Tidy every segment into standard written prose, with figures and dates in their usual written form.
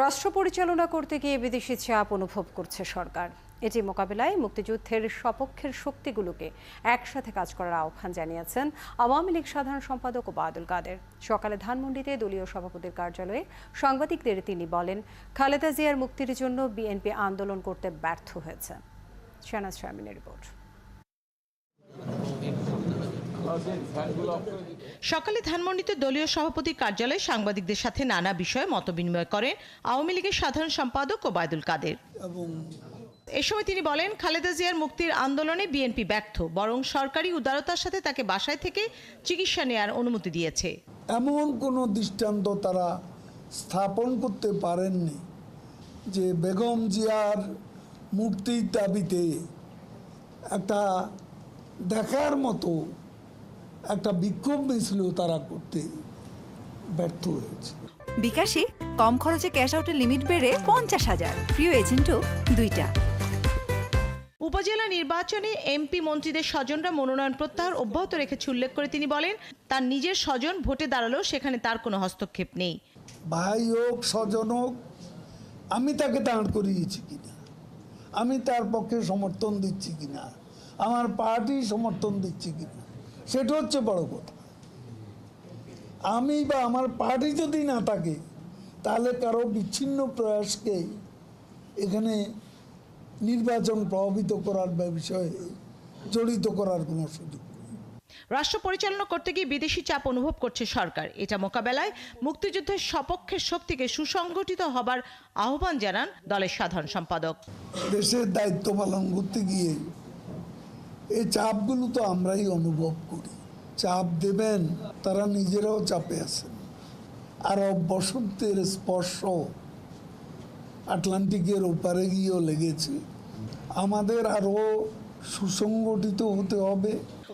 রাষ্ট্র পরিচালনা করতে গিয়ে বিদেশি চাপ অনুভব করছে সরকার। এটি মোকাবিলায় মুক্তিযুদ্ধের সপক্ষের শক্তিগুলোকে একসাথে কাজ করার আহ্বান জানিয়েছেন আওয়ামী লীগ সাধারণ সম্পাদক ওবায়দুল কাদের। সকালে ধানমন্ডিতে দলীয় সভাপতির কার্যালয়ে সাংবাদিকদের তিনি বলেন, খালেদা জিয়ার মুক্তির জন্য বিএনপি আন্দোলন করতে ব্যর্থ হয়েছে। শাহনাজ শারমিনের রিপোর্ট। সকালে ধানমন্ডিতে দলীয় সভাপতির কার্যালয়ে সাংবাদিকদের সাথে নানা বিষয়ে মতবিনিময় করেন আওয়ামী লীগের সাধারণ সম্পাদক ওবায়দুল কাদের। এ সময় তিনি বলেন, খালেদা জিয়ার মুক্তির আন্দোলনে বিএনপি ব্যর্থ, বরং সরকারি উদারতার সাথে তাকে বাসায় থেকে চিকিৎসা নেওয়ার অনুমতি দিয়েছে। এমন কোনো দৃষ্টান্ত তারা স্থাপন করতে পারেননি যে বেগম জিয়ার মুক্তির দাবিতে একটা দেখার মতো একটা বিক্ষোভ মিছিল তারা করতে ব্যর্থ হয়েছে। বিকাশে কম খরচে ক্যাশ আউটের লিমিট বেড়ে 50,000, প্রিয় এজেন্টও 2টা। উপজেলা নির্বাচনে এমপি মন্ত্রীদের স্বজনরা মনোনয়ন প্রত্যাহার অব্যাহত রেখেছে উল্লেখ করে তিনি বলেন, তার নিজের স্বজন ভোটে দাঁড়ালেও সেখানে তার কোনো হস্তক্ষেপ নেই। ভাই হোক স্বজন হোক, আমি তাকে দাঁড় করিয়েছি কিনা, আমি তার পক্ষে সমর্থন দিচ্ছি কিনা, আমার পার্টি সমর্থন দিচ্ছি কিনা, সেটা হচ্ছে বড় কথা। আমি বা আমার পার্টি যদি না থাকে তাহলে কারো বিচ্ছিন্ন প্রয়াসকে এখানে নির্বাচন প্রভাবিত করার বিষয়ে জড়িত করার কোনো সুযোগ নেই। রাষ্ট্র পরিচালনা করতে গিয়ে বিদেশি চাপ অনুভব করছে সরকার। এটা মোকাবেলায় মুক্তিযুদ্ধের সপক্ষের শক্তিকে সুসংগঠিত হবার আহ্বান জানান দলের সাধারণ সম্পাদক। দেশের দায়িত্ব পালন করতে গিয়ে এই চাপগুলো তো আমরাই অনুভব করি। চাপ দেবেন, তারা নিজেরাও চাপে আছেন। আরব বসন্তের স্পর্শ আটলান্টিকের ওপারে গিয়েও লেগেছে। আমাদের আরও সুসংগঠিত হতে হবে।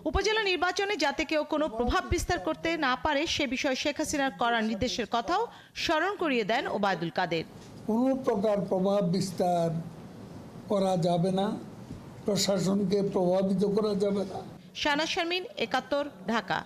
উপজেলা নির্বাচনে যাতে কেউ কোনো প্রভাব বিস্তার করতে না পারে সে বিষয়ে শেখ হাসিনার করা নির্দেশের কথাও স্মরণ করিয়ে দেন ওবায়দুল কাদের। কোনো প্রকার প্রভাব বিস্তার করা যাবে না, প্রশাসনকে প্রভাবিত করা যাবে না। শাহনাজ শারমিন, ৭১, ঢাকা।